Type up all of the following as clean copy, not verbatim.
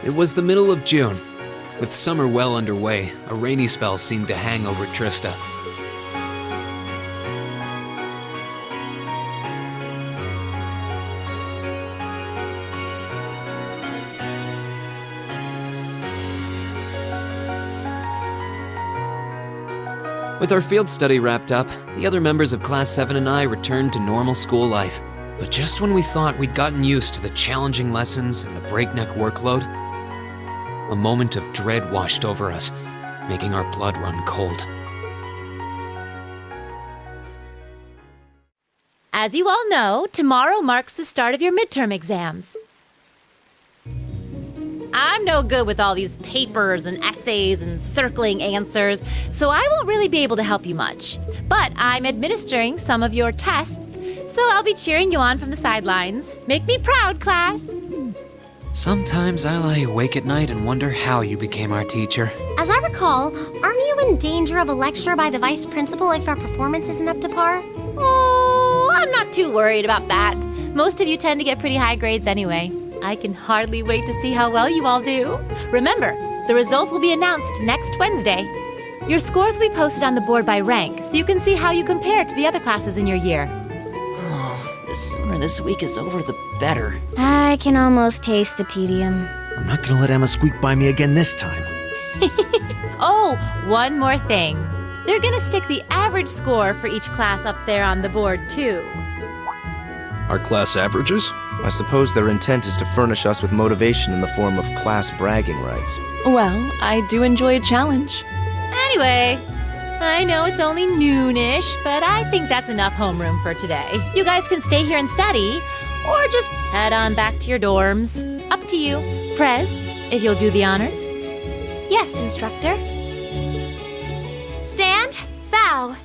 It was the middle of June. With summer well underway, a rainy spell seemed to hang over Trista. With our field study wrapped up, the other members of Class 7 and I returned to normal school life. But just when we thought we'd gotten used to the challenging lessons and the breakneck workload, a moment of dread washed over us, making our blood run cold. As you all know, tomorrow marks the start of your midterm exams. I'm no good with all these papers and essays and circling answers, so I won't really be able to help you much. But I'm administering some of your tests, so I'll be cheering you on from the sidelines. Make me proud, class! Sometimes I lie awake at night and wonder how you became our teacher. As I recall, aren't you in danger of a lecture by the vice principal if our performance isn't up to par? Oh, I'm not too worried about that. Most of you tend to get pretty high grades anyway. I can hardly wait to see how well you all do. Remember, the results will be announced next Wednesday. Your scores will be posted on the board by rank, so you can see how you compare to the other classes in your year. The sooner this week is over, the better. I can almost taste the tedium. I'm not gonna let Emma squeak by me again this time. Oh, one more thing. They're gonna stick the average score for each class up there on the board, too. Our class averages? I suppose their intent is to furnish us with motivation in the form of class bragging rights. Well, I do enjoy a challenge. Anyway, I know it's only noonish, but I think that's enough homeroom for today. You guys can stay here and study, or just head on back to your dorms. Up to you. Prez, if you'll do the honors. Yes, instructor. Stand, bow.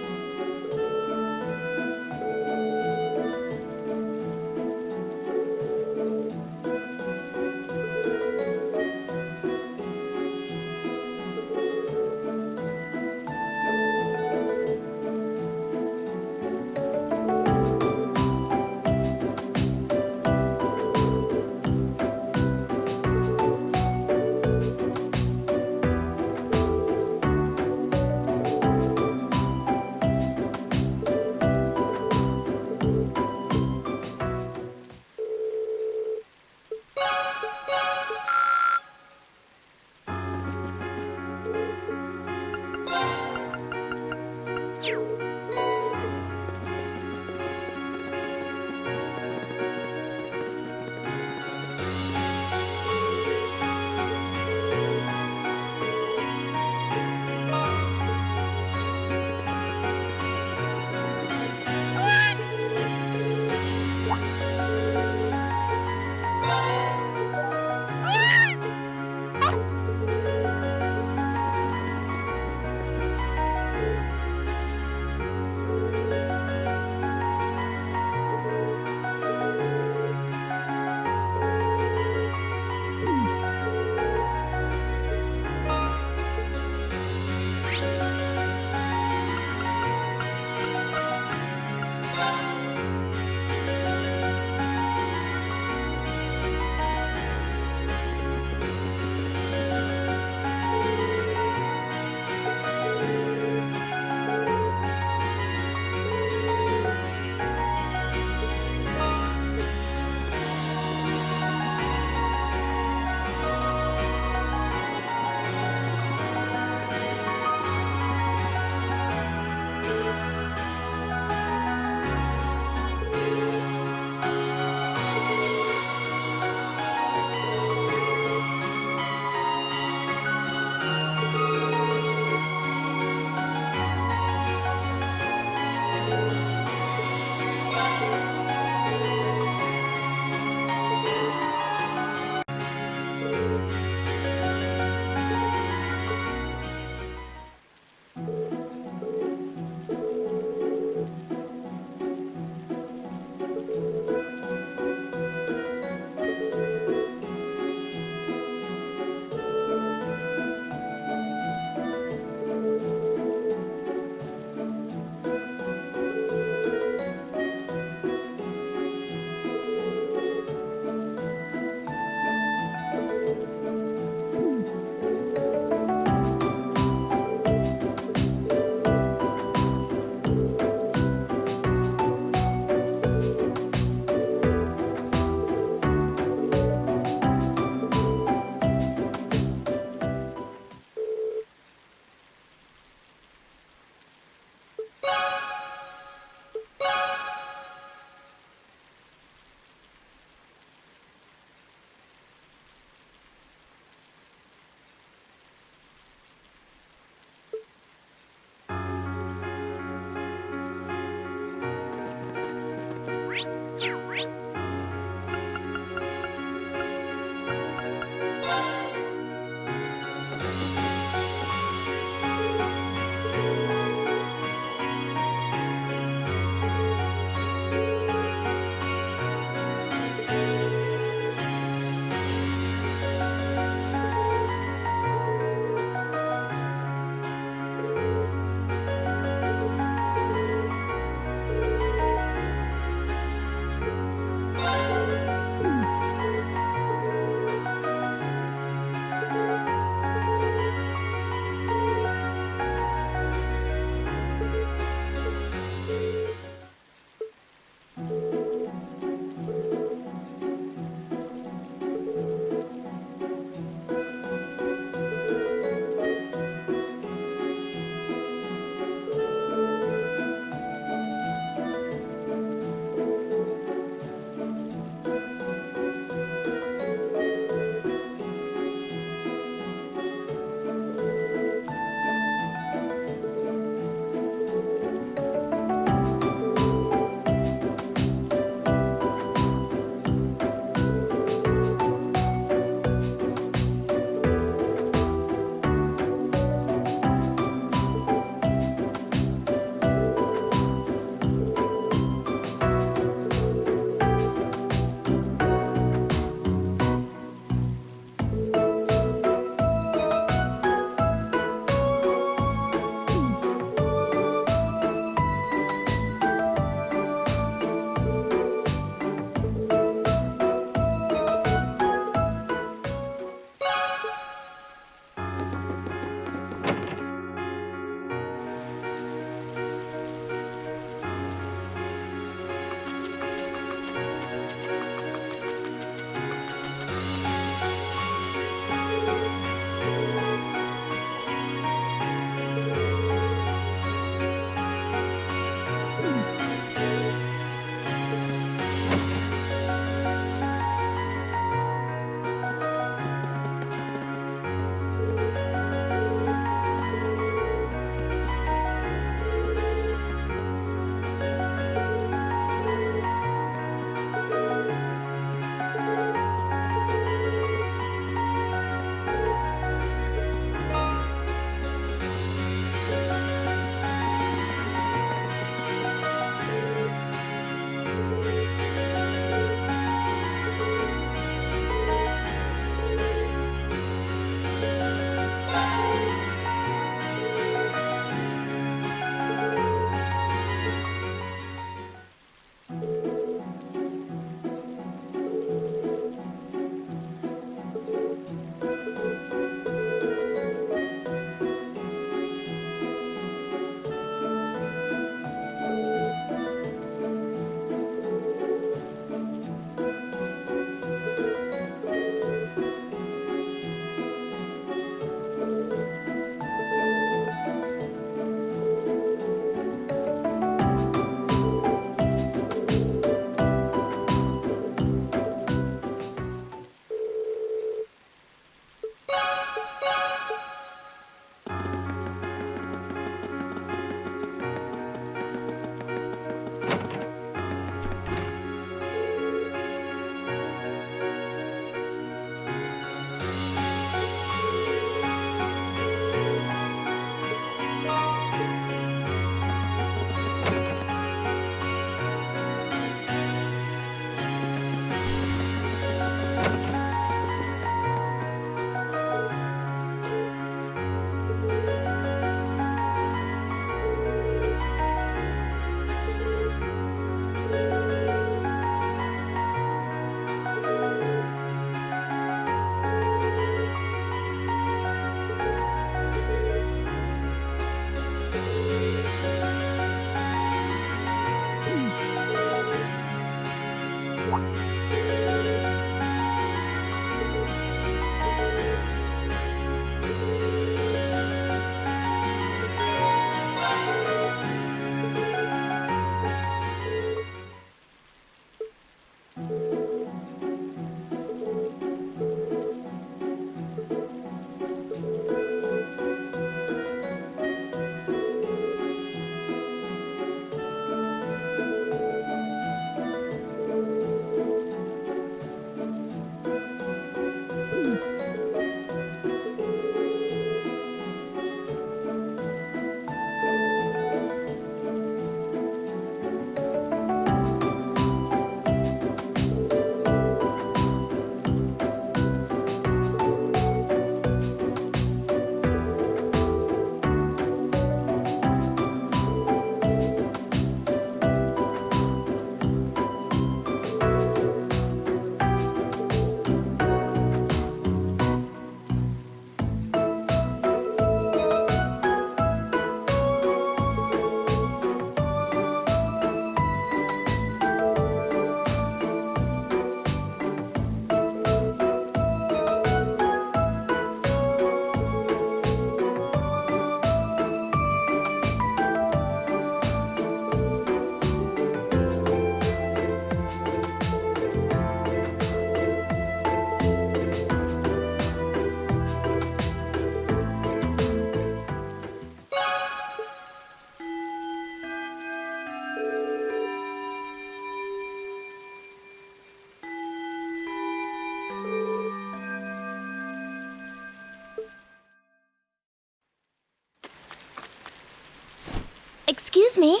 Excuse me.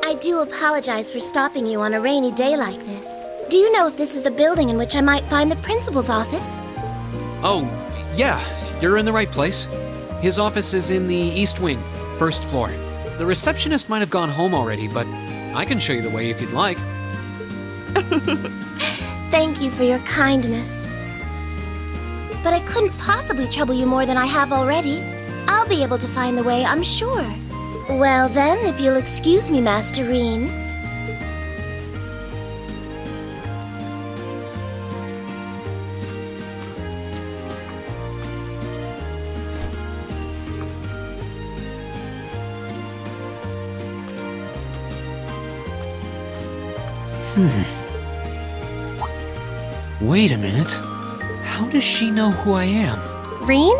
I do apologize for stopping you on a rainy day like this. Do you know if this is the building in which I might find the principal's office? Oh, yeah, you're in the right place. His office is in the East Wing, first floor. The receptionist might have gone home already, but I can show you the way if you'd like. Thank you for your kindness. But I couldn't possibly trouble you more than I have already. I'll be able to find the way, I'm sure. Well then, if you'll excuse me, Master Reen. Wait a minute. How does she know who I am? Reen?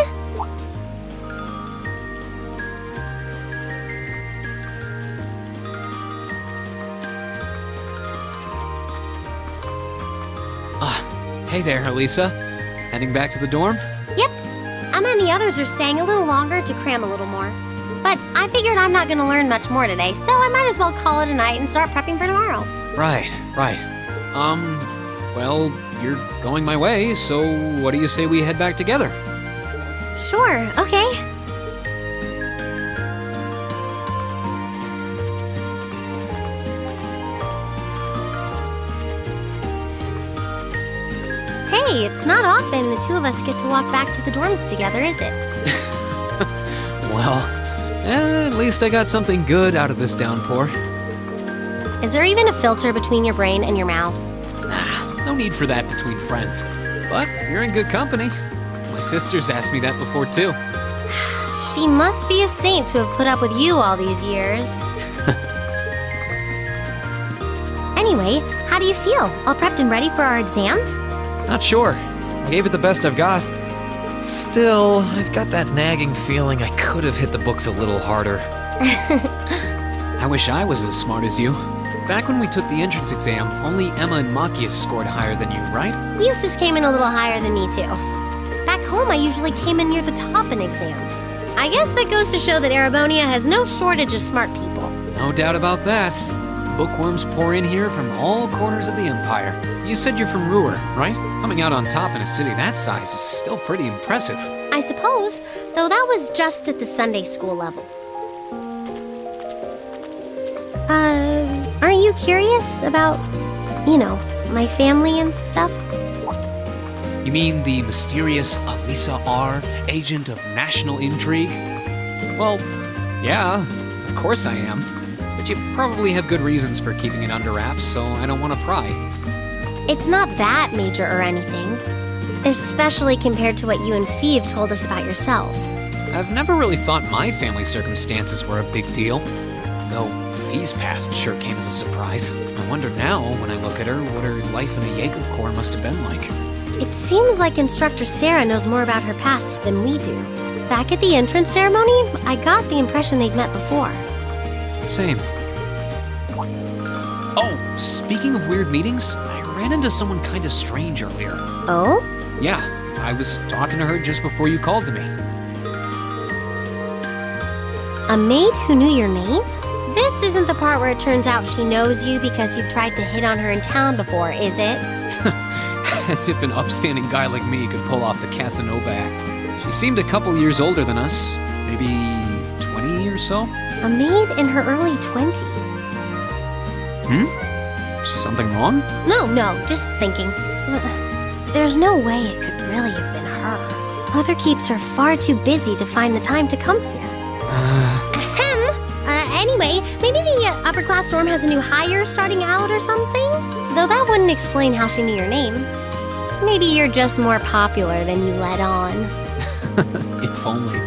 Hey there, Elisa. Heading back to the dorm? Yep. Emma and the others are staying a little longer to cram a little more. But I figured I'm not gonna learn much more today, so I might as well call it a night and start prepping for tomorrow. Right. Well, you're going my way, so what do you say we head back together? Sure, okay. Hey, it's not often the two of us get to walk back to the dorms together, is it? Well, at least I got something good out of this downpour. Is there even a filter between your brain and your mouth? Nah, no need for that between friends. But you're in good company. My sister's asked me that before, too. She must be a saint to have put up with you all these years. Anyway, how do you feel? All prepped and ready for our exams? Not sure. I gave it the best I've got. Still, I've got that nagging feeling I could have hit the books a little harder. I wish I was as smart as you. Back when we took the entrance exam, only Emma and Machias scored higher than you, right? Eustace came in a little higher than me, too. Back home, I usually came in near the top in exams. I guess that goes to show that Erebonia has no shortage of smart people. No doubt about that. Bookworms pour in here from all corners of the Empire. You said you're from Ruhr, right? Coming out on top in a city that size is still pretty impressive. I suppose, though that was just at the Sunday school level. Aren't you curious about, my family and stuff? You mean the mysterious Elisa R., agent of national intrigue? Well, yeah, of course I am. But you probably have good reasons for keeping it under wraps, so I don't want to pry. It's not that major or anything. Especially compared to what you and Phoebe told us about yourselves. I've never really thought my family circumstances were a big deal. Though Fee's past sure came as a surprise. I wonder now, when I look at her, what her life in a Jaeger Corps must have been like. It seems like Instructor Sarah knows more about her past than we do. Back at the entrance ceremony, I got the impression they'd met before. Same. Oh, speaking of weird meetings, I ran into someone kind of strange earlier. Oh? Yeah, I was talking to her just before you called to me. A maid who knew your name? This isn't the part where it turns out she knows you because you've tried to hit on her in town before, is it? As if an upstanding guy like me could pull off the Casanova act. She seemed a couple years older than us, maybe 20 or so. A maid in her early 20s. Something wrong? No, just thinking. There's no way it could really have been her. Mother keeps her far too busy to find the time to come here. Anyway, maybe the upper class dorm has a new hire starting out or something? Though that wouldn't explain how she knew your name. Maybe you're just more popular than you let on. If only.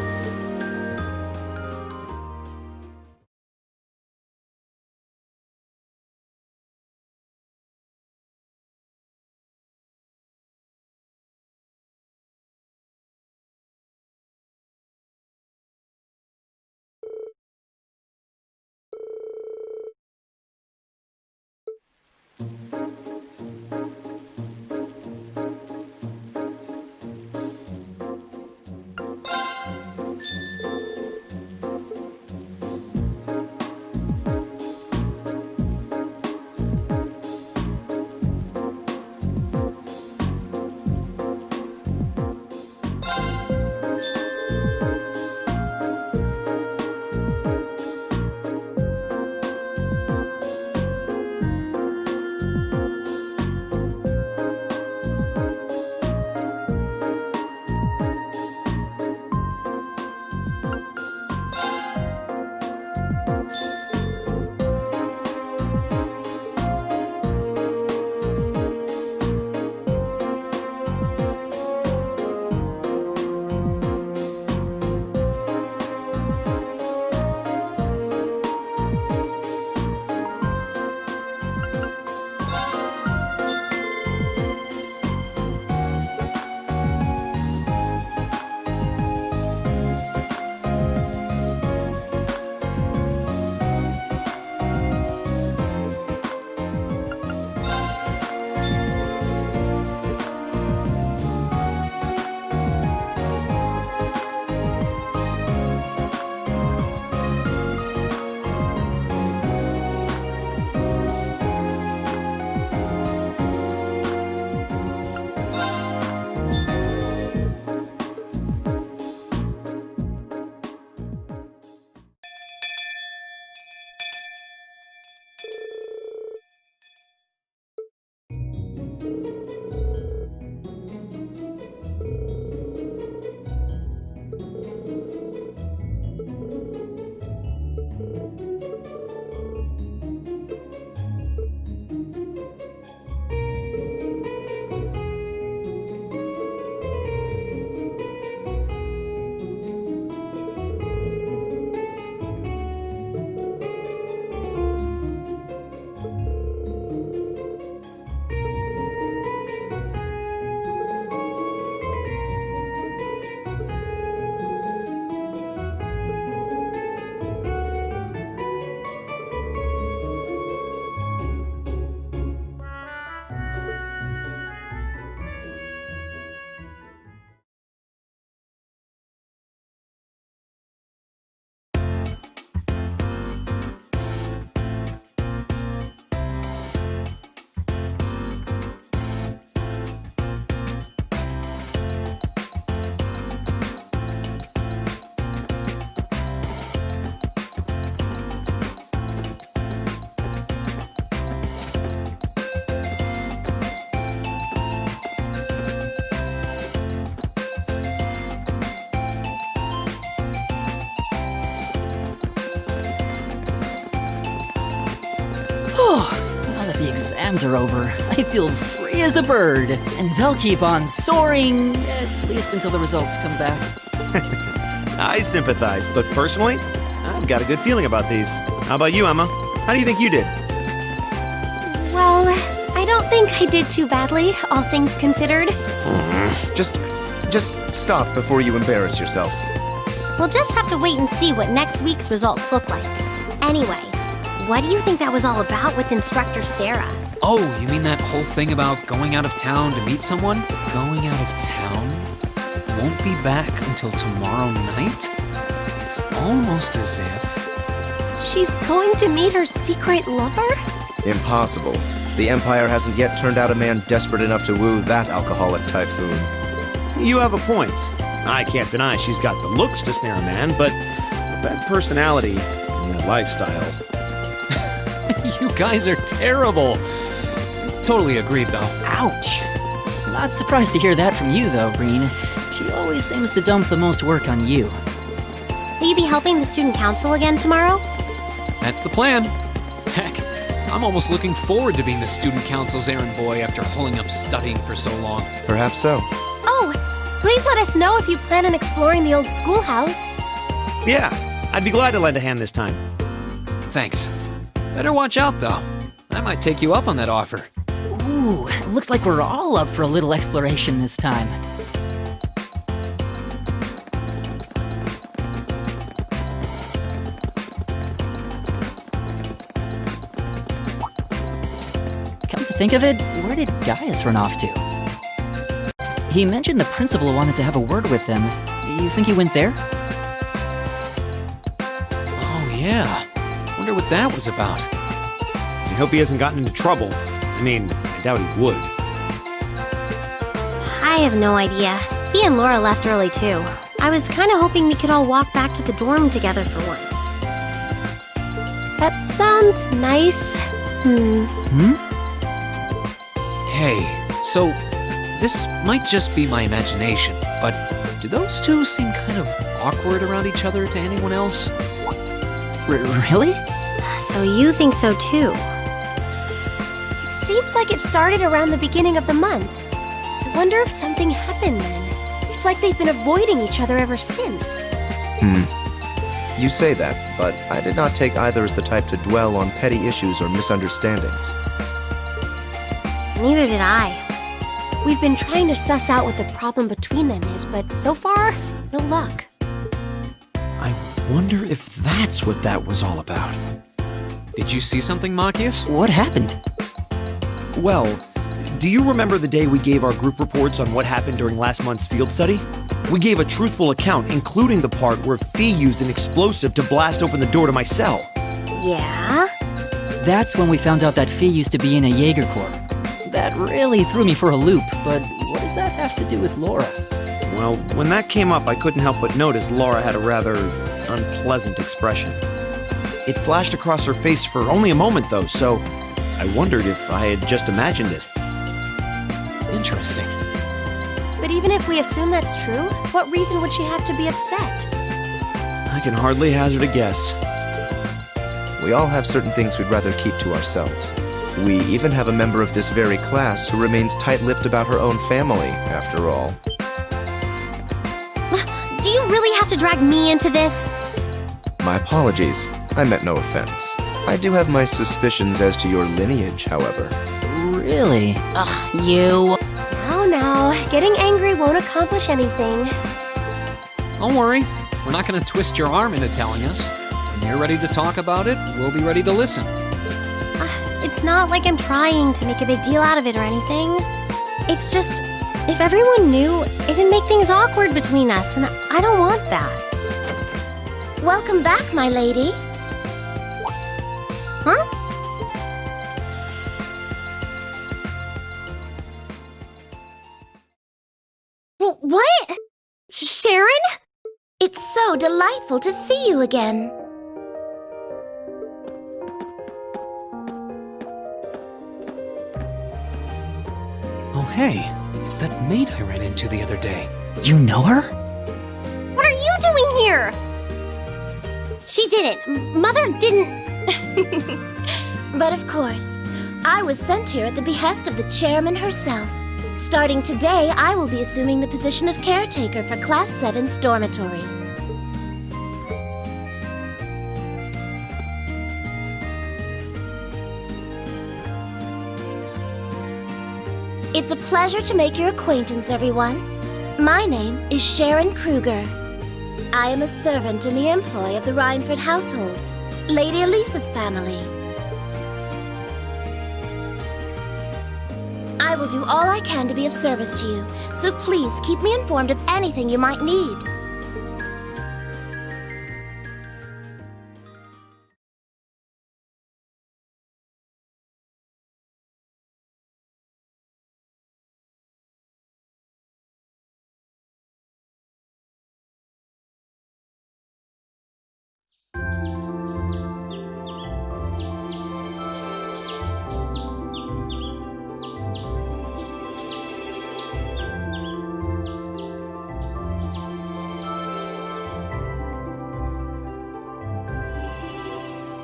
exams are over, I feel free as a bird, and I'll keep on soaring, at least until the results come back. I sympathize, but personally, I've got a good feeling about these. How about you, Emma? How do you think you did? Well, I don't think I did too badly, all things considered. Just stop before you embarrass yourself. We'll just have to wait and see what next week's results look like. Anyway, what do you think that was all about with Instructor Sarah? Oh, you mean that whole thing about going out of town to meet someone? Going out of town? Won't be back until tomorrow night? It's almost as if... She's going to meet her secret lover? Impossible. The Empire hasn't yet turned out a man desperate enough to woo that alcoholic typhoon. You have a point. I can't deny she's got the looks to snare a man, but with that personality and that lifestyle... You guys are terrible. Totally agreed, though. Ouch! Not surprised to hear that from you, though, Green. She always seems to dump the most work on you. Will you be helping the student council again tomorrow? That's the plan. Heck, I'm almost looking forward to being the student council's errand boy after holding up studying for so long. Perhaps so. Oh, please let us know if you plan on exploring the old schoolhouse. Yeah, I'd be glad to lend a hand this time. Thanks. Better watch out, though. I might take you up on that offer. Ooh, looks like we're all up for a little exploration this time. Come to think of it, where did Gaius run off to? He mentioned the principal wanted to have a word with him. Do you think he went there? Oh, yeah. Wonder what that was about. I hope he hasn't gotten into trouble. I mean, I doubt he would. I have no idea. He and Laura left early too. I was kind of hoping we could all walk back to the dorm together for once. That sounds nice. Hey, so this might just be my imagination, but do those two seem kind of awkward around each other to anyone else? Really? So you think so too? It seems like it started around the beginning of the month. I wonder if something happened then. It's like they've been avoiding each other ever since. You say that, but I did not take either as the type to dwell on petty issues or misunderstandings. Neither did I. We've been trying to suss out what the problem between them is, but so far, no luck. I wonder if that's what that was all about. Did you see something, Machias? What happened? Well, do you remember the day we gave our group reports on what happened during last month's field study? We gave a truthful account, including the part where Fee used an explosive to blast open the door to my cell. Yeah? That's when we found out that Fee used to be in a Jaeger Corps. That really threw me for a loop, but what does that have to do with Laura? Well, when that came up, I couldn't help but notice Laura had a rather unpleasant expression. It flashed across her face for only a moment, though, so I wondered if I had just imagined it. Interesting. But even if we assume that's true, what reason would she have to be upset? I can hardly hazard a guess. We all have certain things we'd rather keep to ourselves. We even have a member of this very class who remains tight-lipped about her own family, after all. Do you really have to drag me into this? My apologies. I meant no offense. I do have my suspicions as to your lineage, however. Really? Ugh, you. Now, getting angry won't accomplish anything. Don't worry. We're not going to twist your arm into telling us. When you're ready to talk about it, we'll be ready to listen. It's not like I'm trying to make a big deal out of it or anything. It's just, if everyone knew, it'd make things awkward between us, and I don't want that. Welcome back, my lady. Huh? What? Sharon? It's so delightful to see you again. Oh, hey. It's that maid I ran into the other day. You know her? What are you doing here? She didn't. Mother didn't. But of course, I was sent here at the behest of the chairman herself. Starting today, I will be assuming the position of caretaker for Class 7's dormitory. It's a pleasure to make your acquaintance, everyone. My name is Sharon Kruger. I am a servant in the employ of the Rhineford household, Lady Elisa's family. I will do all I can to be of service to you, so please keep me informed of anything you might need.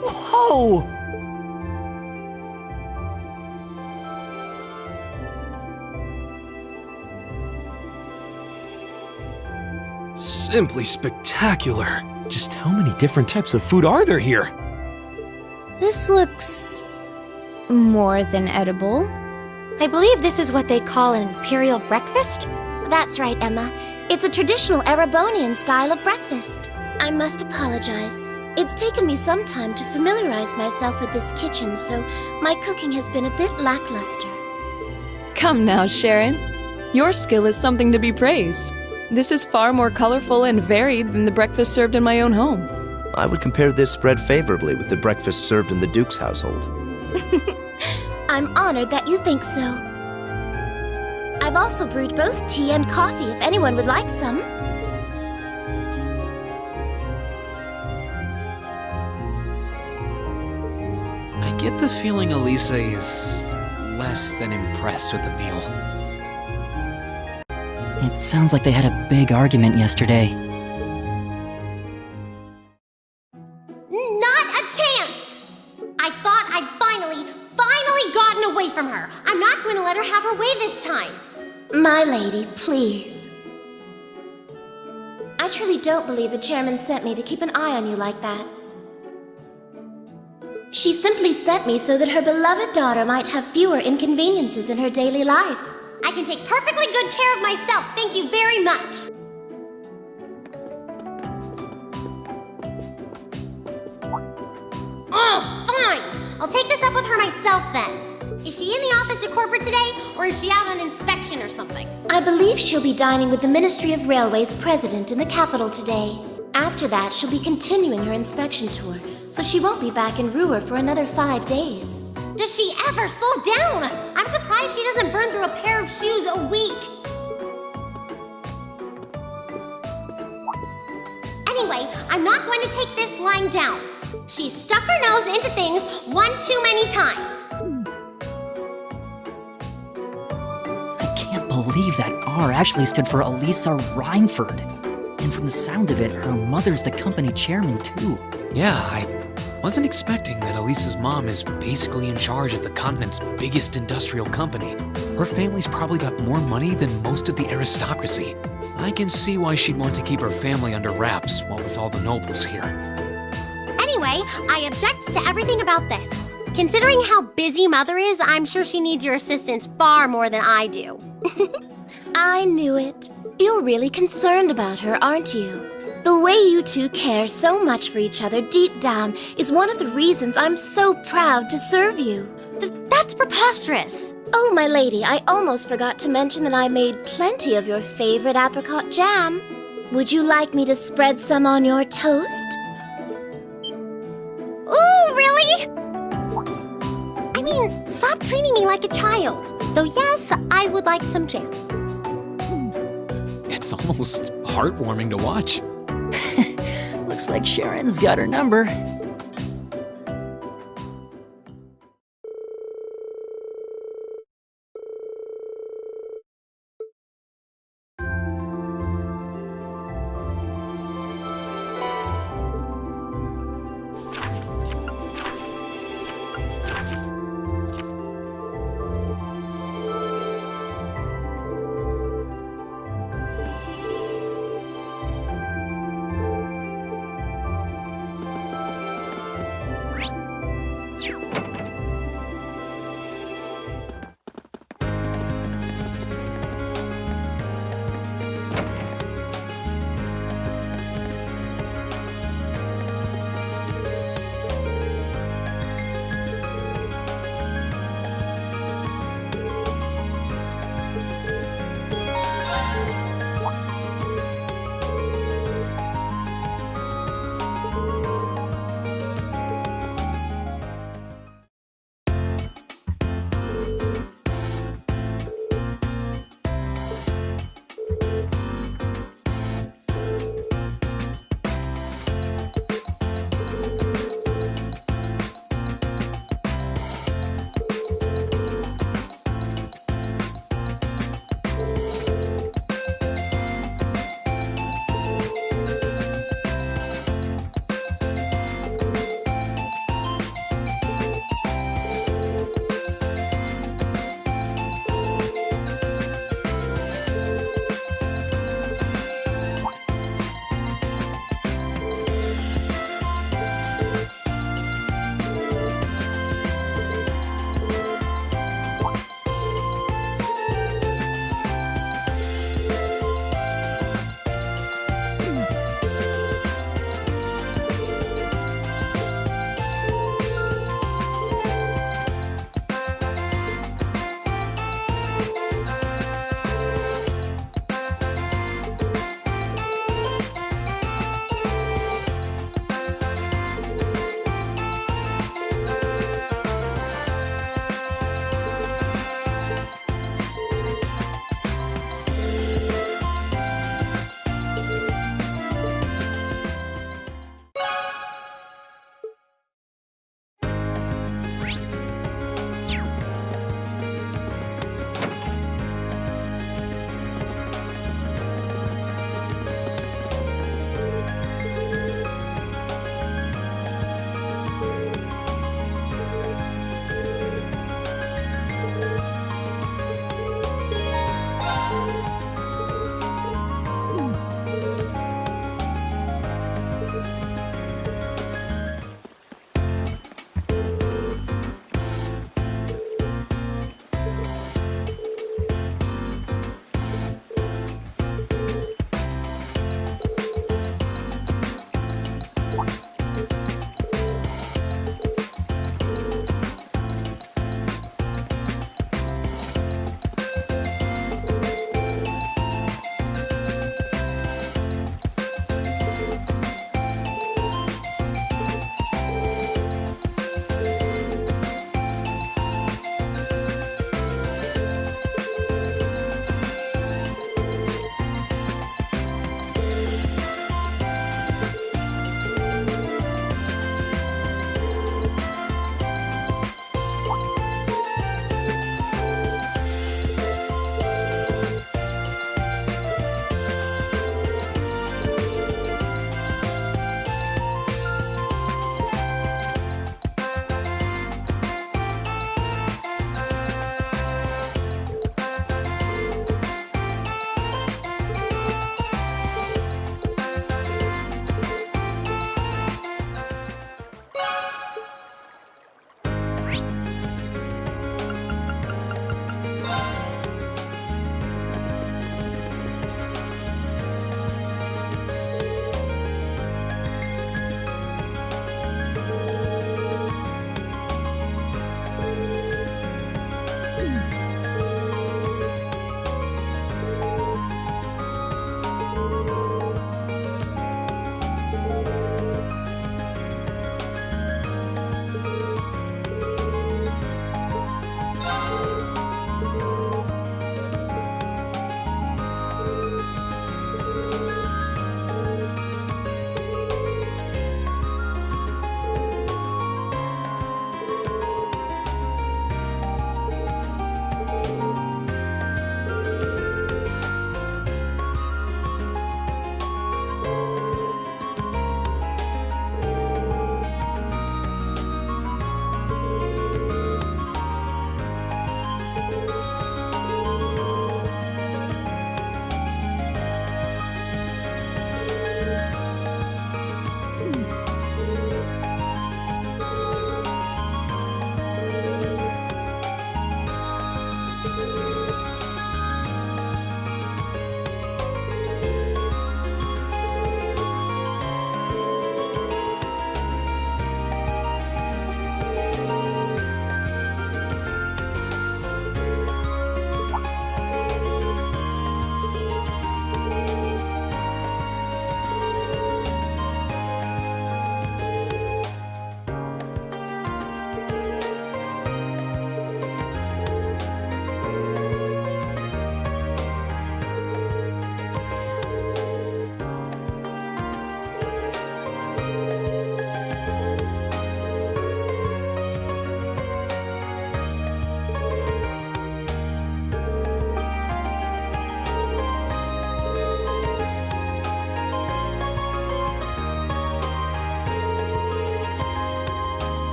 Whoa! Simply spectacular. Just how many different types of food are there here? This looks more than edible. I believe this is what they call an imperial breakfast? That's right, Emma. It's a traditional Erebonian style of breakfast. I must apologize. It's taken me some time to familiarize myself with this kitchen, so my cooking has been a bit lackluster. Come now, Sharon. Your skill is something to be praised. This is far more colorful and varied than the breakfast served in my own home. I would compare this spread favorably with the breakfast served in the Duke's household. I'm honored that you think so. I've also brewed both tea and coffee if anyone would like some. I get the feeling Elisa is less than impressed with the meal. It sounds like they had a big argument yesterday. Not a chance! I thought I'd finally gotten away from her. I'm not going to let her have her way this time. My lady, please. I truly don't believe the chairman sent me to keep an eye on you like that. She simply sent me so that her beloved daughter might have fewer inconveniences in her daily life. I can take perfectly good care of myself, thank you very much. Oh, fine! I'll take this up with her myself then. Is she in the office at corporate today, or is she out on inspection or something? I believe she'll be dining with the Ministry of Railways president in the capital today. After that, she'll be continuing her inspection tour, so she won't be back in Ruhr for another 5 days. Does she ever slow down? I'm surprised she doesn't burn through a pair of shoes a week. Anyway, I'm not going to take this lying down. She's stuck her nose into things one too many times. I can't believe that R actually stood for Elisa Rhineford. And from the sound of it, her mother's the company chairman too. Yeah, I wasn't expecting that Elisa's mom is basically in charge of the continent's biggest industrial company. Her family's probably got more money than most of the aristocracy. I can see why she'd want to keep her family under wraps, while with all the nobles here. Anyway, I object to everything about this. Considering how busy Mother is, I'm sure she needs your assistance far more than I do. I knew it. You're really concerned about her, aren't you? The way you two care so much for each other deep down is one of the reasons I'm so proud to serve you. That's preposterous. Oh, my lady, I almost forgot to mention that I made plenty of your favorite apricot jam. Would you like me to spread some on your toast? Ooh, really? I mean, stop treating me like a child. Though yes, I would like some jam. It's almost heartwarming to watch. Looks like Sharon's got her number.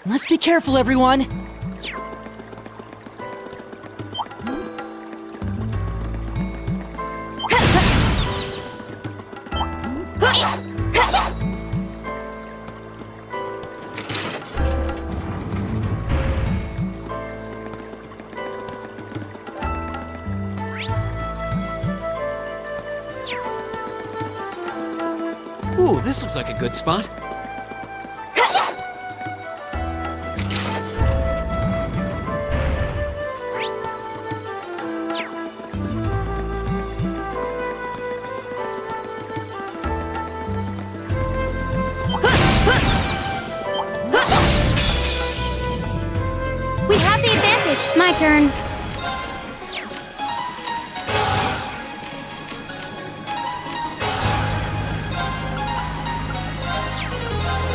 Let's be careful, everyone! Ooh, this looks like a good spot. We have the advantage. My turn.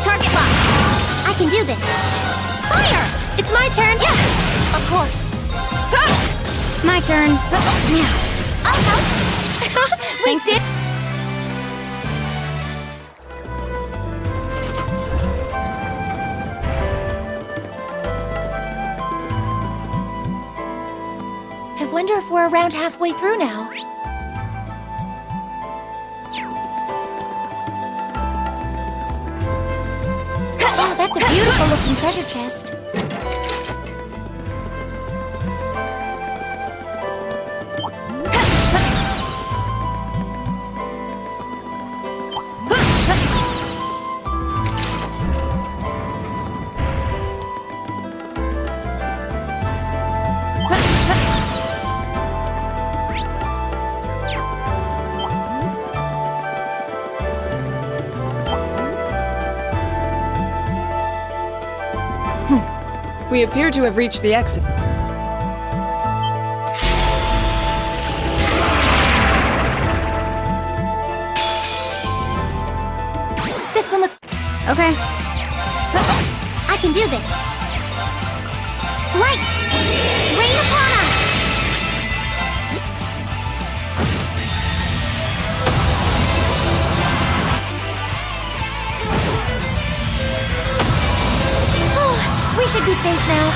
Target lock. I can do this. Fire! It's my turn. Yeah, of course. My turn. Now. I'll help. Thanks, did. I wonder if we're around halfway through now. Oh, that's a beautiful looking treasure chest. We appear to have reached the exit. This one looks... Okay. I can do this. Light! Rain upon us! We should be safe now.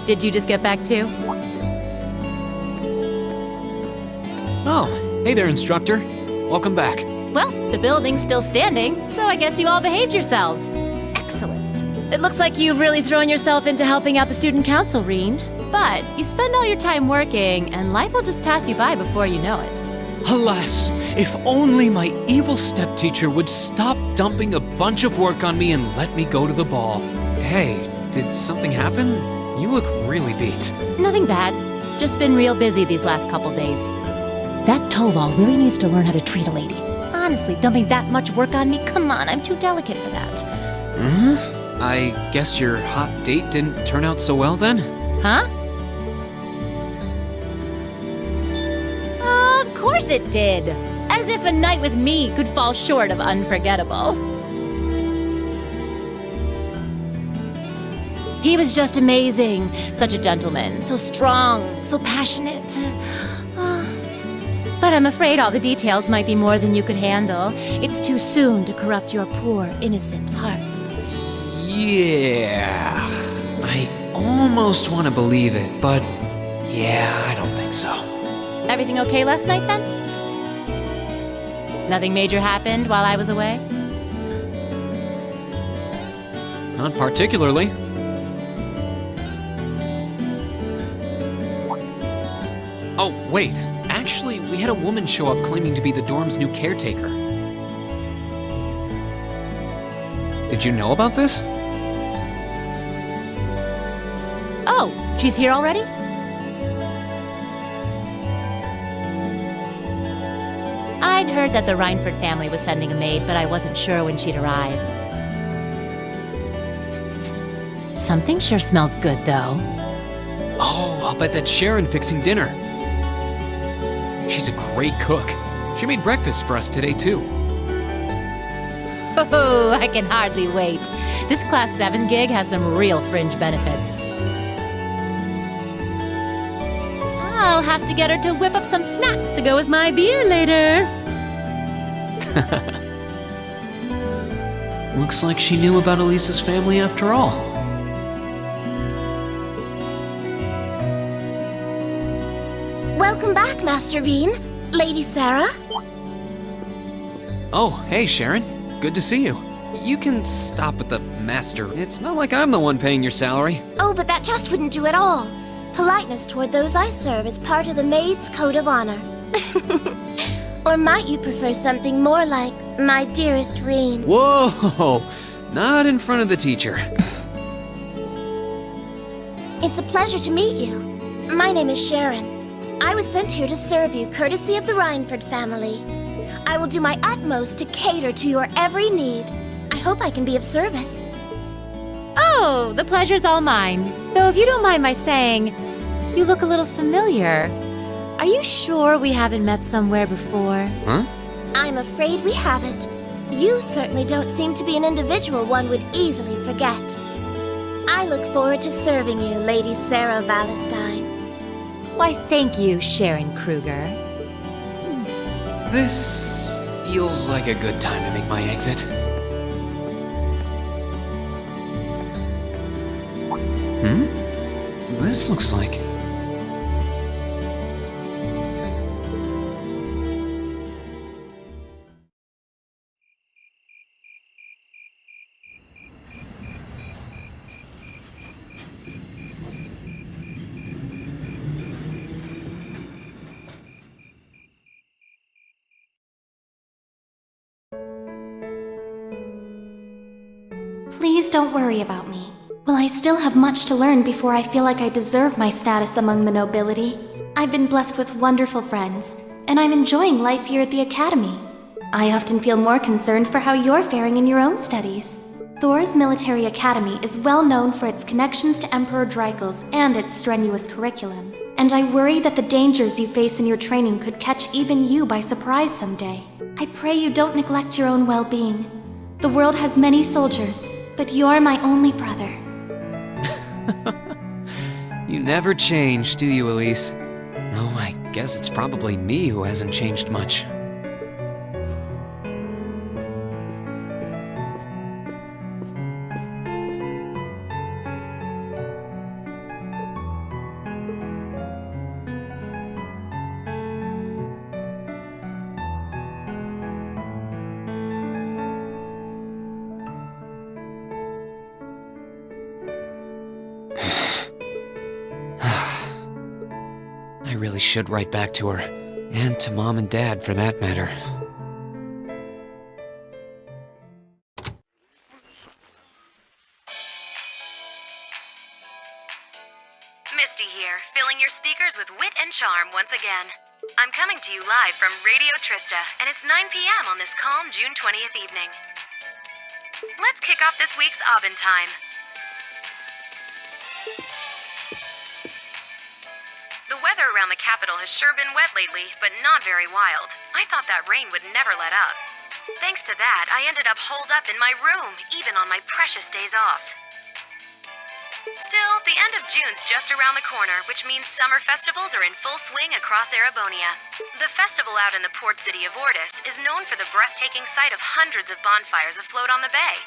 Did you just get back too? Oh, hey there, instructor. Welcome back. Well, the building's still standing, so I guess you all behaved yourselves. Excellent. It looks like you've really thrown yourself into helping out the student council, Reen. But you spend all your time working, and life will just pass you by before you know it. Alas, if only my evil stepteacher would stop dumping a bunch of work on me and let me go to the ball. Hey, did something happen? You look really beat. Nothing bad. Just been real busy these last couple days. That Toval really needs to learn how to treat a lady. Honestly, dumping that much work on me? Come on, I'm too delicate for that. I guess your hot date didn't turn out so well then? Huh? Of course it did. As if a night with me could fall short of unforgettable. He was just amazing. Such a gentleman, so strong, so passionate. But I'm afraid all the details might be more than you could handle. It's too soon to corrupt your poor, innocent heart. Yeah. I almost want to believe it, but yeah, I don't think so. Everything okay last night then? Nothing major happened while I was away? Not particularly. Oh, wait. Actually, we had a woman show up claiming to be the dorm's new caretaker. Did you know about this? Oh, she's here already? I'd heard that the Reinford family was sending a maid, but I wasn't sure when she'd arrive. Something sure smells good, though. Oh, I'll bet that's Sharon fixing dinner. She's a great cook. She made breakfast for us today, too. Oh, I can hardly wait. This Class 7 gig has some real fringe benefits. I'll have to get her to whip up some snacks to go with my beer later. Looks like she knew about Elisa's family after all. Welcome back, Master Reen. Lady Sarah? Oh, hey, Sharon. Good to see you. You can stop at the master. It's not like I'm the one paying your salary. Oh, but that just wouldn't do at all. Politeness toward those I serve is part of the maid's code of honor. Or might you prefer something more like, my dearest Reen? Whoa! Not in front of the teacher. It's a pleasure to meet you. My name is Sharon. I was sent here to serve you, courtesy of the Reinford family. I will do my utmost to cater to your every need. I hope I can be of service. Oh, the pleasure's all mine. Though if you don't mind my saying, you look a little familiar. Are you sure we haven't met somewhere before? Huh? I'm afraid we haven't. You certainly don't seem to be an individual one would easily forget. I look forward to serving you, Lady Sarah Valestine. Why, thank you, Sharon Kruger. This feels like a good time to make my exit. This looks like... Please don't worry about me. Well, I still have much to learn before I feel like I deserve my status among the nobility. I've been blessed with wonderful friends, and I'm enjoying life here at the Academy. I often feel more concerned for how you're faring in your own studies. Thor's Military Academy is well known for its connections to Emperor Dreikel's and its strenuous curriculum. And I worry that the dangers you face in your training could catch even you by surprise someday. I pray you don't neglect your own well-being. The world has many soldiers, but you're my only brother. You never change, do you, Elise? Oh, I guess it's probably me who hasn't changed much. really should write back to her. And to Mom and Dad, for that matter. Misty here, filling your speakers with wit and charm once again. I'm coming to you live from Radio Trista, and it's 9 p.m. on this calm June 20th evening. Let's kick off this week's Aubin Time. The weather around the capital has sure been wet lately, but not very wild. I thought that rain would never let up. Thanks to that, I ended up holed up in my room, even on my precious days off. Still, the end of June's just around the corner, which means summer festivals are in full swing across Erebonia. The festival out in the port city of Ordis is known for the breathtaking sight of hundreds of bonfires afloat on the bay.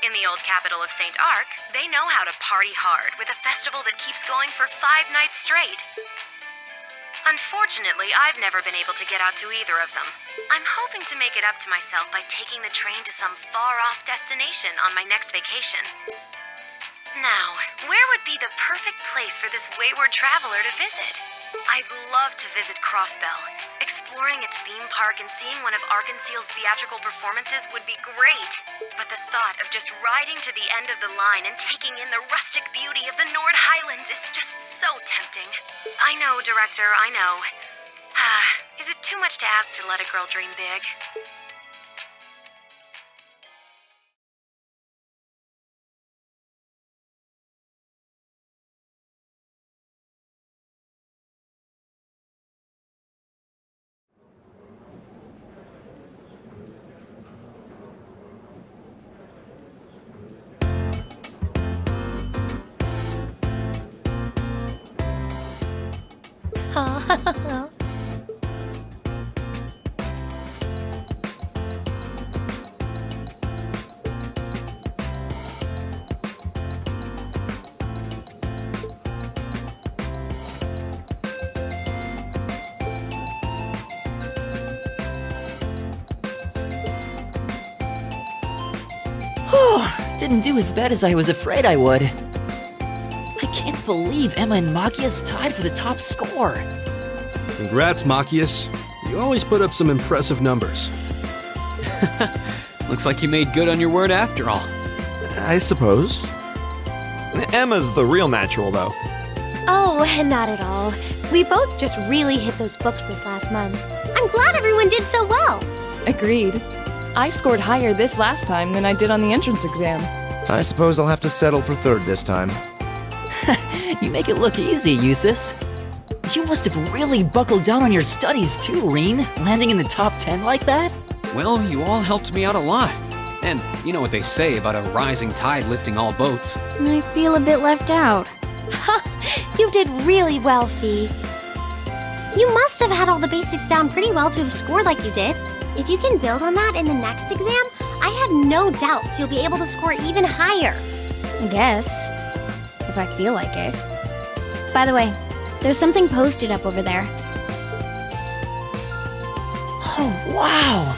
In the old capital of St. Arc, they know how to party hard with a festival that keeps going for 5 nights straight. Unfortunately, I've never been able to get out to either of them. I'm hoping to make it up to myself by taking the train to some far-off destination on my next vacation. Now, where would be the perfect place for this wayward traveler to visit? I'd love to visit Crossbell. Exploring its theme park and seeing one of Arkansas's theatrical performances would be great. But the thought of just riding to the end of the line and taking in the rustic beauty of the Nord Highlands is just so tempting. I know, Director, I know. Is it too much to ask to let a girl dream big? Didn't do as bad as I was afraid I would. I can't believe Emma and Machias tied for the top score. Congrats, Machias. You always put up some impressive numbers. Looks like you made good on your word after all. I suppose. Emma's the real natural, though. Oh, not at all. We both just really hit those books this last month. I'm glad everyone did so well. Agreed. I scored higher this last time than I did on the entrance exam. I suppose I'll have to settle for third this time. You make it look easy, Eustace. You must have really buckled down on your studies too, Reen, landing in the top 10 like that? Well, you all helped me out a lot. And you know what they say about a rising tide lifting all boats. I feel a bit left out. You did really well, Fee. You must have had all the basics down pretty well to have scored like you did. If you can build on that in the next exam, I have no doubts you'll be able to score even higher. I guess. If I feel like it. By the way, there's something posted up over there. Oh, wow!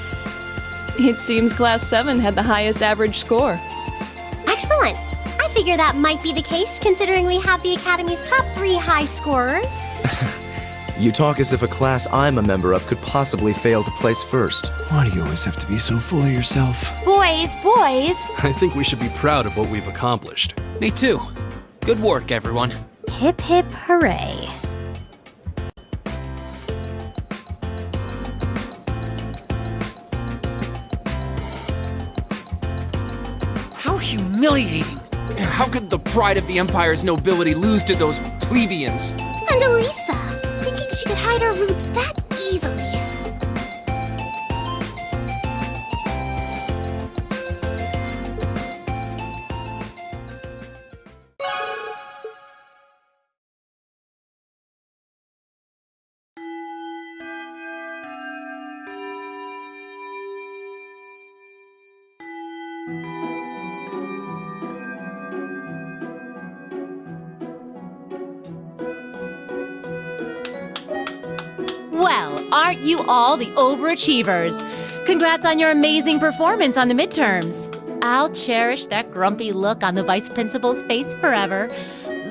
It seems Class 7 had the highest average score. Excellent. I figure that might be the case considering we have the Academy's top 3 high scorers. You talk as if a class I'm a member of could possibly fail to place first. Why do you always have to be so full of yourself? Boys! I think we should be proud of what we've accomplished. Me too. Good work, everyone. Hip hip hooray. How humiliating! How could the pride of the Empire's nobility lose to those plebeians? And Elisa, thinking she could hide her roots that easily. Well, aren't you all the overachievers? Congrats on your amazing performance on the midterms. I'll cherish that grumpy look on the vice principal's face forever.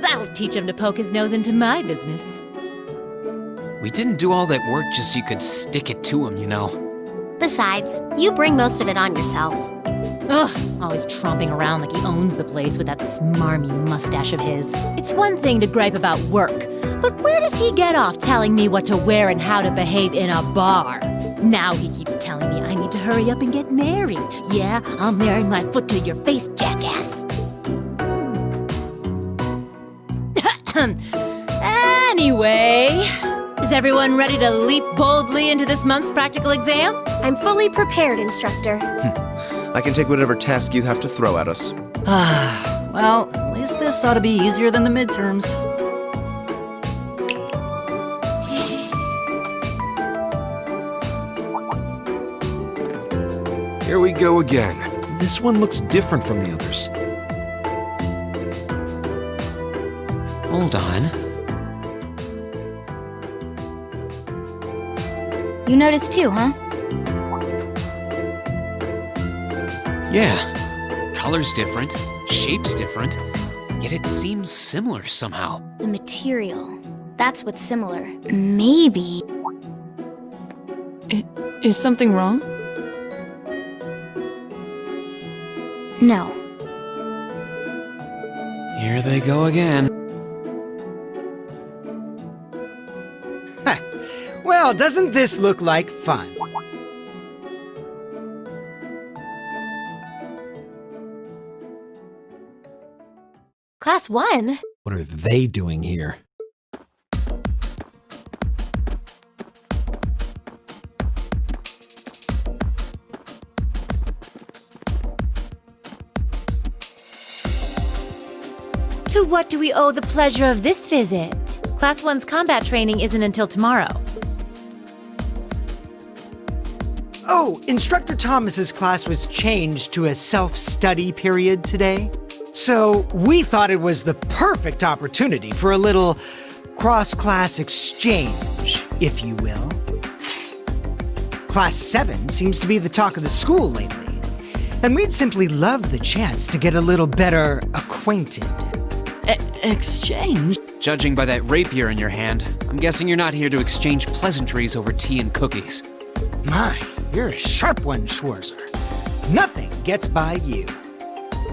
That'll teach him to poke his nose into my business. We didn't do all that work just so you could stick it to him, you know. Besides, you bring most of it on yourself. Ugh, always tromping around like he owns the place with that smarmy mustache of his. It's one thing to gripe about work, but where does he get off telling me what to wear and how to behave in a bar? Now he keeps telling me I need to hurry up and get married. Yeah, I'll marry my foot to your face, jackass. Anyway, is everyone ready to leap boldly into this month's practical exam? I'm fully prepared, instructor. I can take whatever task you have to throw at us. Well, at least this ought to be easier than the midterms. Here we go again. This one looks different from the others. Hold on. You noticed too, huh? Yeah. Color's different, shape's different, yet it seems similar somehow. The material. That's what's similar. Maybe. Is something wrong? No. Here they go again. Well, doesn't this look like fun? Class 1? What are they doing here? To what do we owe the pleasure of this visit? Class 1's combat training isn't until tomorrow. Oh, Instructor Thomas's class was changed to a self-study period today. So we thought it was the perfect opportunity for a little cross-class exchange, if you will. Class 7 seems to be the talk of the school lately, and we'd simply love the chance to get a little better acquainted. Exchange? Judging by that rapier in your hand, I'm guessing you're not here to exchange pleasantries over tea and cookies. My, you're a sharp one, Schwarzer. Nothing gets by you.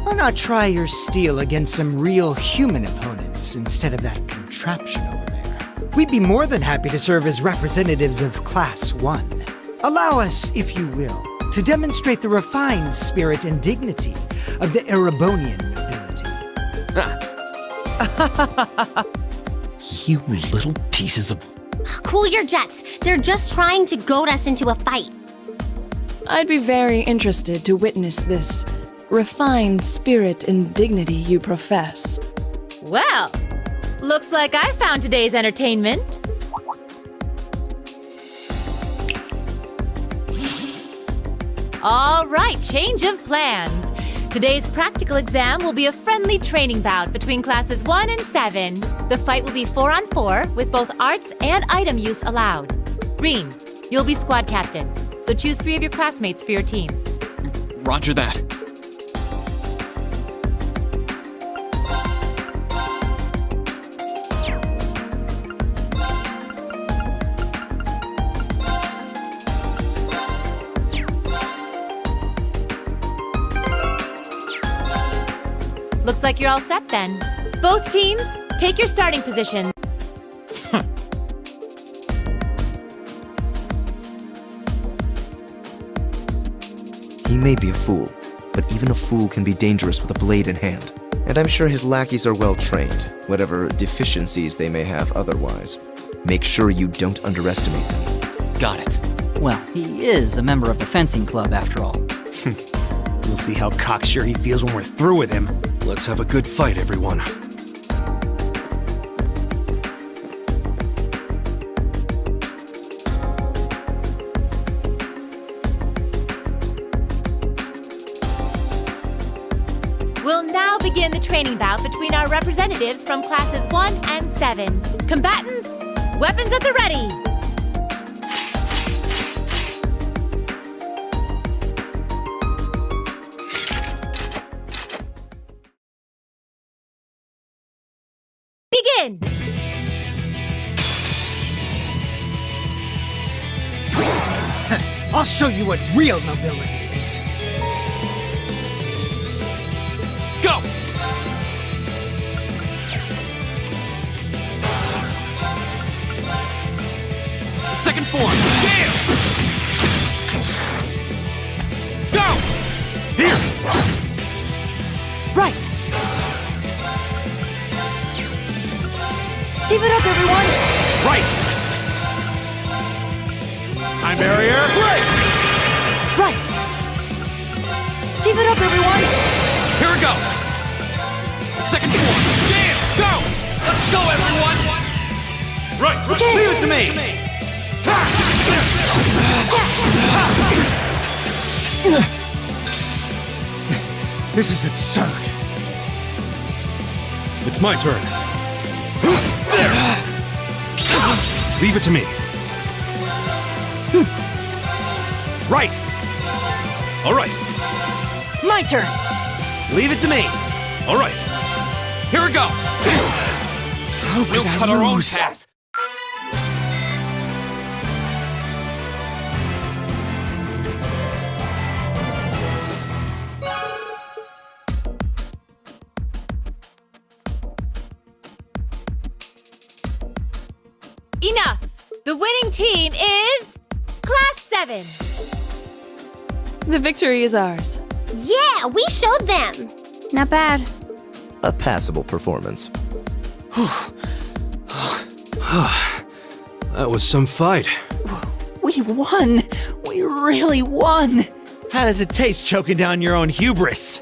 Why not try your steel against some real human opponents instead of that contraption over there? We'd be more than happy to serve as representatives of Class 1. Allow us, if you will, to demonstrate the refined spirit and dignity of the Erebonian nobility. You little pieces of... Cool your jets. They're just trying to goad us into a fight. I'd be very interested to witness this refined spirit and dignity you profess. Well, looks like I found today's entertainment. All right, change of plans. Today's practical exam will be a friendly training bout between classes 1 and 7. The fight will be 4-on-4 with both arts and item use allowed. Green, you'll be squad captain, so choose 3 of your classmates for your team. Roger that. Looks like you're all set then. Both teams, take your starting position. He may be a fool, but even a fool can be dangerous with a blade in hand. And I'm sure his lackeys are well trained, whatever deficiencies they may have otherwise. Make sure you don't underestimate them. Got it. Well, he is a member of the fencing club after all. We'll see how cocksure he feels when we're through with him. Let's have a good fight, everyone. We'll now begin the training bout between our representatives from classes 1 and 7. Combatants, weapons at the ready! Begin! I'll show you what real nobility is. Go! Second form. Damn! Go! Here! Right! Keep it up, everyone! Right! Time barrier! Right! Right! Keep it up, everyone! Here we go. Second form. Damn! Go! Let's go, everyone. Right! Okay. Leave it to me! This is absurd. It's my turn. There! Leave it to me. Right! All right. My turn! Leave it to me! All right. Here we go. How We'll could I cut our own lose? path. Enough! The winning team is Class 7. The victory is ours. Yeah, we showed them. Not bad. A passable performance. That was some fight. We won! We really won! How does it taste choking down your own hubris?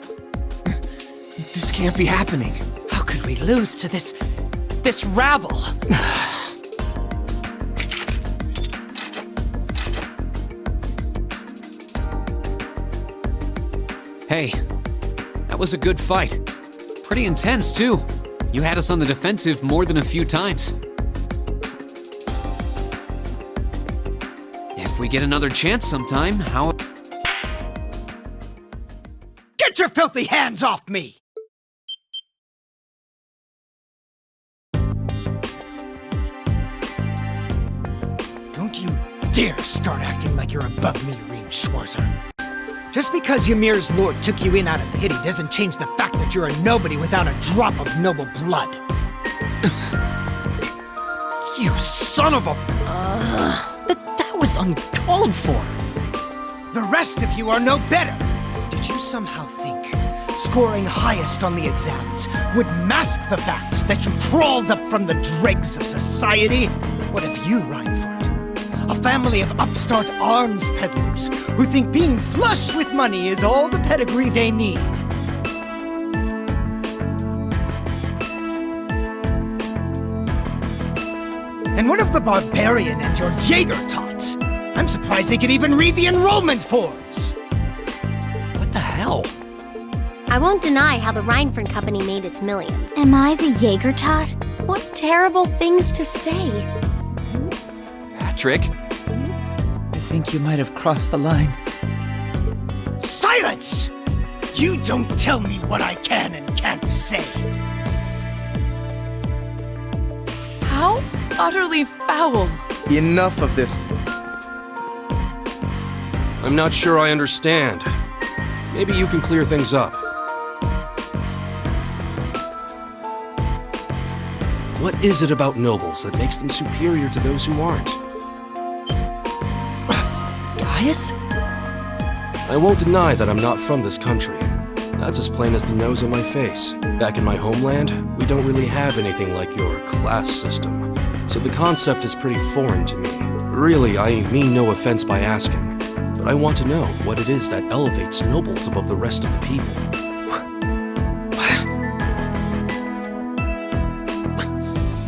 This can't be happening. How could we lose to this rabble? Hey, that was a good fight. Pretty intense, too. You had us on the defensive more than a few times. If we get another chance sometime, how... Get your filthy hands off me! Don't you dare start acting like you're above me, Reem Schwarzer. Just because Ymir's lord took you in out of pity doesn't change the fact that you're a nobody without a drop of noble blood. You son of a... That was uncalled for. The rest of you are no better. Did you somehow think scoring highest on the exams would mask the fact that you crawled up from the dregs of society? What have you, Reinford? A family of upstart arms peddlers who think being flush with money is all the pedigree they need. And what of the barbarian and your Jaeger tots? I'm surprised they could even read the enrollment forms. What the hell? I won't deny how the Reinfern Company made its millions. Am I the Jaeger tot? What terrible things to say. Patrick? I think you might have crossed the line. Silence! You don't tell me what I can and can't say. How utterly foul. Enough of this. I'm not sure I understand. Maybe you can clear things up. What is it about nobles that makes them superior to those who aren't? Gaius? I won't deny that I'm not from this country. That's as plain as the nose on my face. Back in my homeland, we don't really have anything like your class system, so the concept is pretty foreign to me. Really, I mean no offense by asking, but I want to know what it is that elevates nobles above the rest of the people.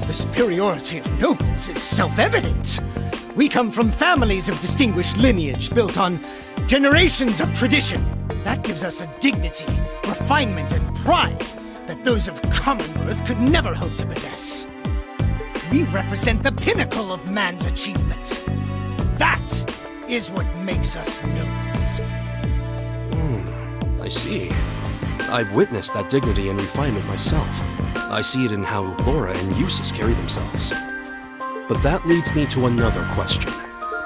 The superiority of nobles is self-evident. We come from families of distinguished lineage built on generations of tradition. That gives us a dignity, refinement, and pride that those of Commonwealth could never hope to possess. We represent the pinnacle of man's achievement. That is what makes us nobles. I see. I've witnessed that dignity and refinement myself. I see it in how Laura and Eustace carry themselves. But that leads me to another question.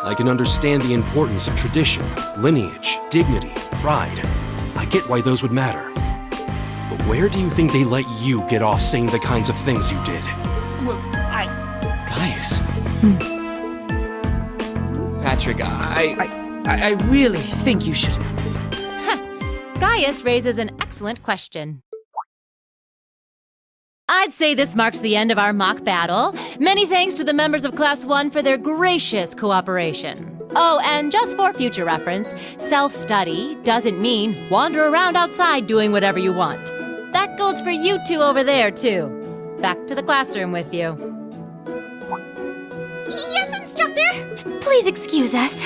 I can understand the importance of tradition, lineage, dignity, pride. I get why those would matter. But where do you think they let you get off saying the kinds of things you did? Well, Gaius. Patrick, I really think you should... Gaius raises an excellent question. I'd say this marks the end of our mock battle. Many thanks to the members of Class 1 for their gracious cooperation. Oh, and just for future reference, self-study doesn't mean wander around outside doing whatever you want. That goes for you two over there, too. Back to the classroom with you. Yes, instructor! Please excuse us.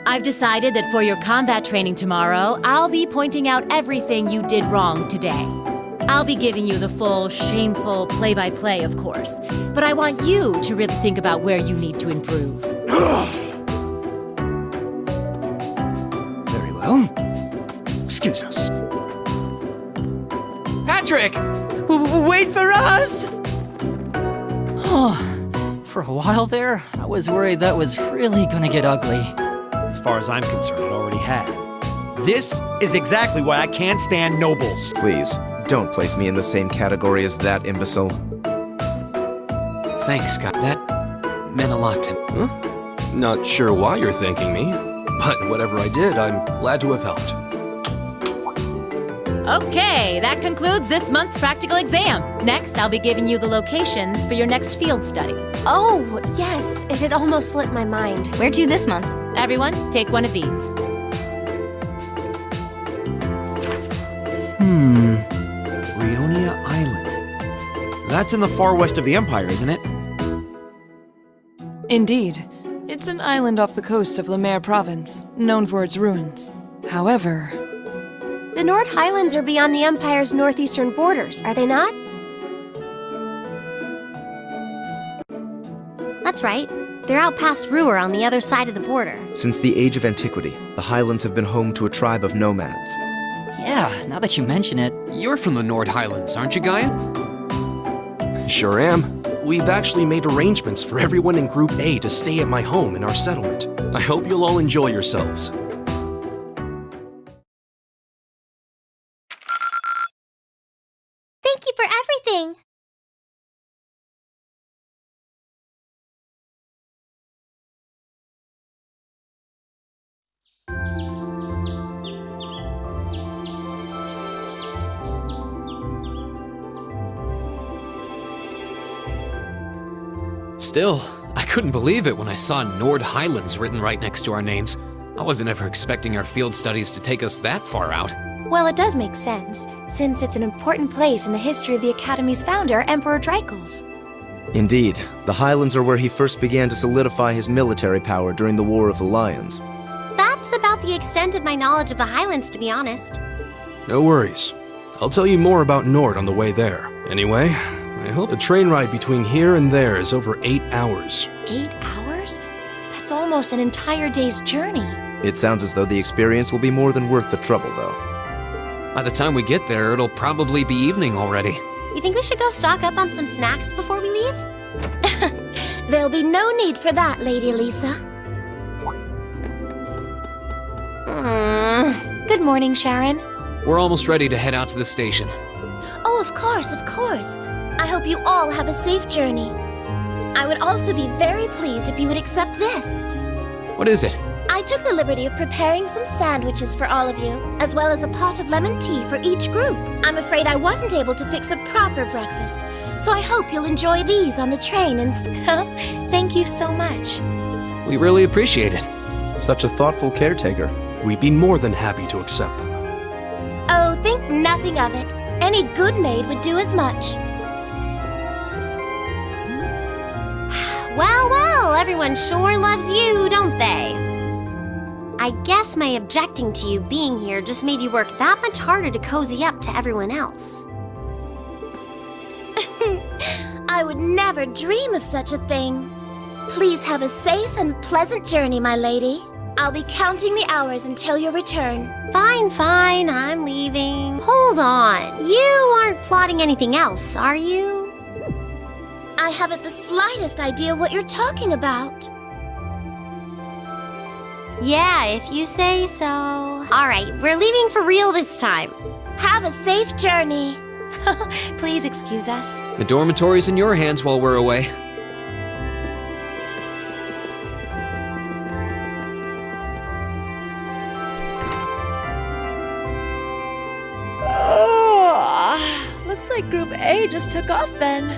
I've decided that for your combat training tomorrow, I'll be pointing out everything you did wrong today. I'll be giving you the full, shameful play-by-play, of course. But I want you to really think about where you need to improve. very well. Excuse us. Patrick! Wait for us! For a while there, I was worried that was really gonna get ugly. As far as I'm concerned, it already had. This is exactly why I can't stand nobles. Please, don't place me in the same category as that imbecile. Thanks, Scott. That meant a lot to me. Huh? Not sure why you're thanking me, but whatever I did, I'm glad to have helped. Okay, that concludes this month's practical exam. Next, I'll be giving you the locations for your next field study. Oh, yes, it had almost slipped my mind. Where to this month? Everyone, take one of these. Brionia Island. That's in the far west of the Empire, isn't it? Indeed. It's an island off the coast of Lemaire Province, known for its ruins. However... The Nord Highlands are beyond the Empire's northeastern borders, are they not? That's right. They're out past Ruhr on the other side of the border. Since the age of antiquity, the Highlands have been home to a tribe of nomads. Yeah, now that you mention it. You're from the Nord Highlands, aren't you, Gaia? Sure am. We've actually made arrangements for everyone in Group A to stay at my home in our settlement. I hope you'll all enjoy yourselves. Thank you for everything! Still, I couldn't believe it when I saw Nord Highlands written right next to our names. I wasn't ever expecting our field studies to take us that far out. Well, it does make sense, since it's an important place in the history of the Academy's founder, Emperor Drykles. Indeed, the Highlands are where he first began to solidify his military power during the War of the Lions. That's about the extent of my knowledge of the Highlands, to be honest. No worries. I'll tell you more about Nord on the way there. Anyway, I hope the train ride between here and there is over 8 hours. 8 hours? That's almost an entire day's journey. It sounds as though the experience will be more than worth the trouble, though. By the time we get there, it'll probably be evening already. You think we should go stock up on some snacks before we leave? There'll be no need for that, Lady Lisa. Good morning, Sharon. We're almost ready to head out to the station. Oh, of course, of course. I hope you all have a safe journey. I would also be very pleased if you would accept this. What is it? I took the liberty of preparing some sandwiches for all of you, as well as a pot of lemon tea for each group. I'm afraid I wasn't able to fix a proper breakfast, so I hope you'll enjoy these on the train instead. Thank you so much. We really appreciate it. Such a thoughtful caretaker. We'd be more than happy to accept them. Oh, think nothing of it. Any good maid would do as much. Well, everyone sure loves you, don't they? I guess my objecting to you being here just made you work that much harder to cozy up to everyone else. I would never dream of such a thing. Please have a safe and pleasant journey, my lady. I'll be counting the hours until your return. Fine, I'm leaving. Hold on, you aren't plotting anything else, are you? I haven't the slightest idea what you're talking about. Yeah, if you say so. Alright, we're leaving for real this time. Have a safe journey. Please excuse us. The dormitory's in your hands while we're away. Looks like Group A just took off then.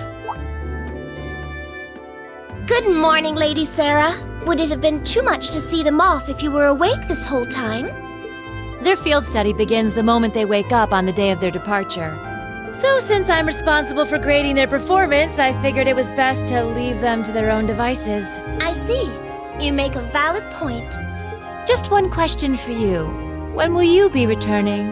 Good morning, Lady Sarah. Would it have been too much to see them off if you were awake this whole time? Their field study begins the moment they wake up on the day of their departure. So since I'm responsible for grading their performance, I figured it was best to leave them to their own devices. I see. You make a valid point. Just one question for you. When will you be returning?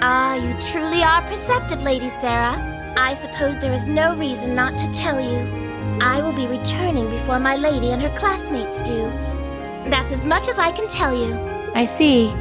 Ah, you truly are perceptive, Lady Sarah. I suppose there is no reason not to tell you. I will be returning before my lady and her classmates do. That's as much as I can tell you. I see.